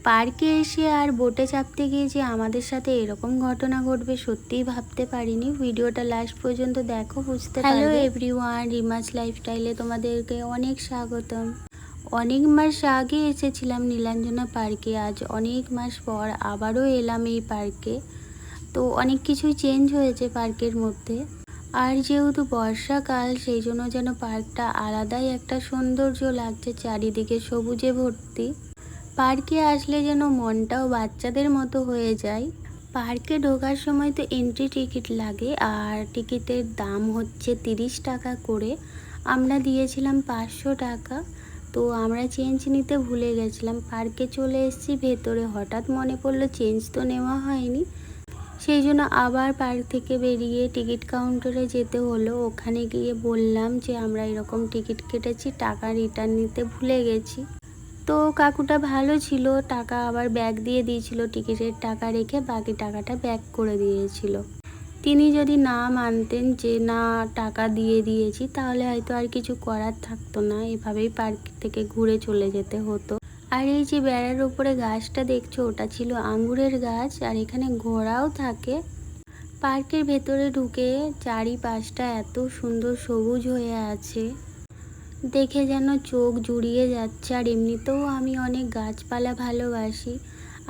পার্কে এসে আর বোটে চাপতে গিয়ে যে আমাদের সাথে এরকম ঘটনা ঘটবে সত্যিই ভাবতে পারিনি। ভিডিওটা লাস্ট পর্যন্ত দেখো, বুঝতে পারবে। হ্যালো এভরিওয়ান, রিমাস লাইফস্টাইলে তোমাদেরকে অনেক স্বাগতম। অনেক মাস আগে এসেছিলাম নীলাঞ্জনা পার্কে, আজ অনেক মাস পর আবারও এলাম এই পার্কে। তো অনেক কিছুই চেঞ্জ হয়েছে পার্কের মধ্যে। আর যেহেতু বর্ষাকাল, সেই জন্য যেন পার্কটা আলাদাই একটা সৌন্দর্য লাগছে, চারিদিকে সবুজে ভর্তি। পার্কে আসলে যেন মনটাও বাচ্চাদের মতো হয়ে যায়। পার্কে ঢোকার সময় তো এন্ট্রি টিকিট লাগে, আর টিকিটের দাম হচ্ছে 30 টাকা করে। আমরা দিয়েছিলাম 500 টাকা। তো আমরা চেঞ্জ নিতে ভুলে গেছিলাম, পার্কে চলে এসেছি ভেতরে, হঠাৎ মনে পড়লো চেঞ্জ তো নেওয়া হয়নি। সেই জন্য আবার পার্ক থেকে বেরিয়ে টিকিট কাউন্টারে যেতে হলো। ওখানে গিয়ে বললাম যে আমরা এরকম টিকিট কেটেছি, টাকা রিটার্ন নিতে ভুলে গেছি। তো কাকুটা ভালো ছিল, টাকা আবার ব্যাক দিয়ে দিয়েছিল, টিকিটের টাকা রেখে বাকি টাকাটা ব্যাক করে দিয়েছিল। তিনি যদি না মানতেন যে না টাকা দিয়ে দিয়েছি, তাহলে হয়তো আর কিছু করার থাকতো না, এভাবেই পার্ক থেকে ঘুরে চলে যেতে হতো। আর এই যে বেড়ার উপরে গাছটা দেখছো, ওটা ছিল আঙ্গুরের গাছ, আর এখানে ঘোড়াও থাকে। পার্কের ভেতরে ঢুকে চারিপাশটা এত সুন্দর সবুজ হয়ে আছে, দেখে যেন চোখ জুড়িয়ে যাচ্ছে। আর এমনিতেও আমি অনেক গাছপালা ভালোবাসি।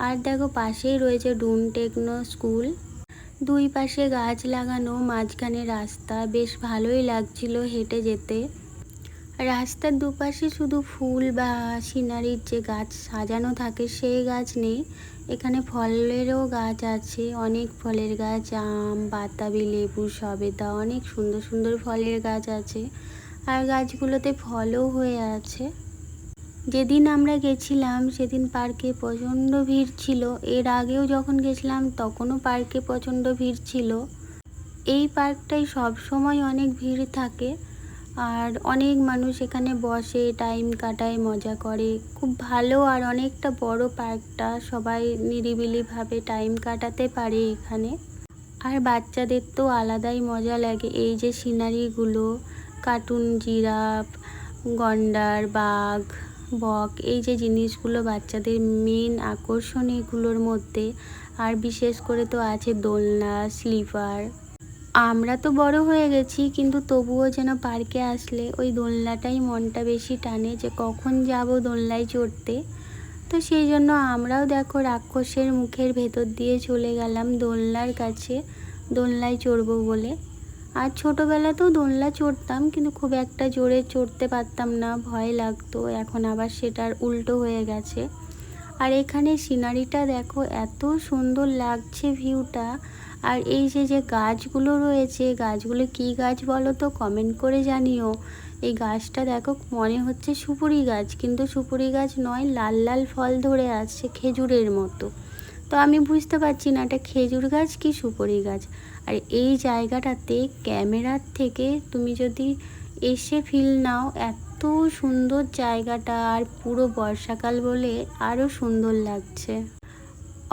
আর দেখো পাশেই রয়েছে ডুন টেকনো স্কুল, দুই পাশে গাছ লাগানো, মাঝখানে রাস্তা, বেশ ভালোই লাগছিল হেঁটে যেতে। রাস্তার দুপাশে শুধু ফুল বা সিনারির যে গাছ সাজানো থাকে সেই গাছ নেই, এখানে ফলেরও গাছ আছে, অনেক ফলের গাছ, আম, বাতাবি লেবু, সবেদা, অনেক সুন্দর সুন্দর ফলের গাছ আছে। আর গাছগুলোতে ফলও হয়ে আছে। যেদিন আমরা গেছিলাম সেদিন পার্কে প্রচণ্ড ভিড় ছিল, এর আগেও যখন গেছিলাম তখনও পার্কে প্রচণ্ড ভিড় ছিল। এই পার্কটায় সব সময় অনেক ভিড় থাকে, আর অনেক মানুষ এখানে বসে, টাইম কাটায়, মজা করে, খুব ভালো। আর অনেকটা বড় পার্কটা, সবাই নিরিবিলিভাবে টাইম কাটাতে পারে এখানে। আর বাচ্চাদের তো আলাদাই মজা লাগে, এই যে সিনারিগুলো, কার্টুন জিরাফ, গন্ডার, বাঘ, বক, এই যে জিনিসগুলো বাচ্চাদের মেন আকর্ষণ এগুলোর মধ্যে। আর বিশেষ করে তো আছে দোলনা, স্লিপার। আমরা তো বড় হয়ে গেছি, কিন্তু তবুও যেন পার্কে আসলে ওই দোলনাটাই মনটা বেশি টানে, যে কখন যাব দোলনায় চড়তে। তো সেই জন্য আমরাও দেখো রাক্ষসের মুখের ভেতর দিয়ে চলে গেলাম দোলনার কাছে, দোলনায় চড়বো বলে। আর ছোটোবেলাতেও দোলনা চড়তাম, কিন্তু খুব একটা জোরে চড়তে পারতাম না, ভয় লাগতো। এখন আবার সেটার উল্টো হয়ে গেছে। আর এখানে সিনারিটা দেখো, এত সুন্দর লাগছে ভিউটা। আর এই যে যে গাছগুলো রয়েছে, গাছগুলো কী গাছ বলো তো, কমেন্ট করে জানিও। এই গাছটা দেখো, মনে হচ্ছে সুপুরি গাছ, কিন্তু সুপুরি গাছ নয়, লাল লাল ফল ধরে আসছে খেজুরের মতো। তো আমি বুঝতে পারছি না এটা খেজুর গাছ কি সুপুরি গাছ। আর এই জায়গাটাতে ক্যামেরার থেকে তুমি যদি এসে ফিল নাও, এত সুন্দর জায়গাটা, আর পুরো বর্ষাকাল বলে আরও সুন্দর লাগছে।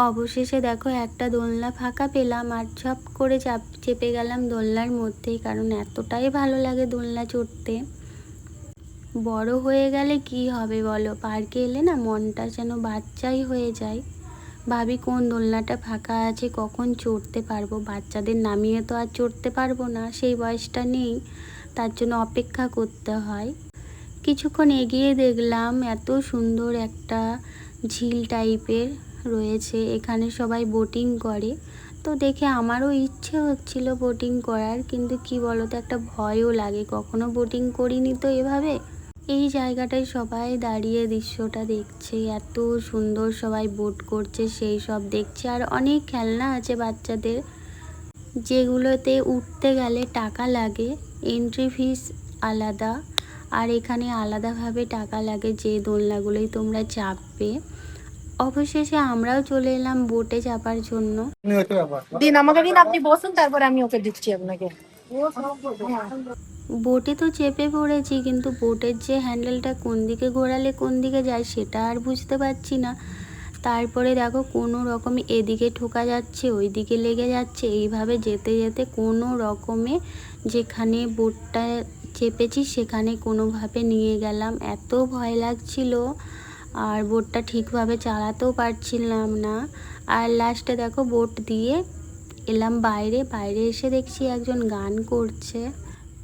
অবশেষে দেখো একটা দোলনা ফাঁকা পেলাম, আর ঝপ করে চেপে গেলাম দোলনার মধ্যেই, কারণ এতটাই ভালো লাগে দোলনা চড়তে। বড় হয়ে গেলে কি হবে বলো, পার্কে এলে না মনটা যেন বাচ্চাই হয়ে যায়। ভাবি কোন দোলনাটা ফাঁকা আছে, কখন চড়তে পারবো। বাচ্চাদের নামিয়ে তো আর চড়তে পারবো না, সেই বয়সটা নেই, তার জন্য অপেক্ষা করতে হয়। কিছুক্ষণ এগিয়ে দেখলাম এত সুন্দর একটা ঝিল টাইপের রয়েছে, এখানে সবাই বোটিং করে। তো দেখে আমারও ইচ্ছে হচ্ছিল বোটিং করার, কিন্তু কি বলতো, একটা ভয়ও লাগে, কখনো বোটিং করিনি তো এভাবে। এই জায়গাটায় সবাই দাঁড়িয়ে দৃশ্যটা দেখছে, এত সুন্দর, সবাই বোট করছে সেই সব দেখছে। আর অনেক খেলনা আছে বাচ্চাদের, যেগুলোতে উঠতে গেলে টাকা লাগে, এন্ট্রি ফিস আলাদা। আর এখানে আলাদাভাবে টাকা লাগে যে দোলনাগুলোই তোমরা চাপবে। অবশেষে আমরাও চলে এলাম বোটে চাপার জন্য। দিন আমাকে দিন, আপনি বসুন, তারপরে আমি ওকে দিচ্ছি আপনাকে। বোটে তো চেপে পড়েছি, কিন্তু বোটের যে হ্যান্ডেলটা কোন দিকে ঘোরালে কোন দিকে যায় সেটা আর বুঝতে পারছি না। তারপরে দেখো কোনো রকমে এদিকে ঠোকা যাচ্ছে, ওই দিকে লেগে যাচ্ছে, এইভাবে যেতে যেতে কোনো রকমে যেখানে বোটটা চেপেছি সেখানে কোনোভাবে নিয়ে গেলাম। এত ভয় লাগছিল, আর বোটটা ঠিকভাবে চালাতেও পারছিলাম না। আর লাস্টে দেখো বোট দিয়ে এলাম বাইরে এসে দেখছি একজন গান করছে।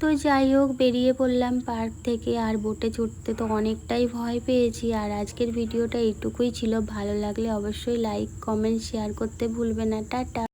তো যাই হোক বেরিয়ে পড়লাম পার্ক থেকে। আর বোটে চড়তে তো অনেকটাই ভয় পেয়েছি। আর আজকের ভিডিওটা এইটুকুই ছিল। ভালো লাগলে অবশ্যই লাইক কমেন্ট শেয়ার করতে ভুলবে না। টাটা।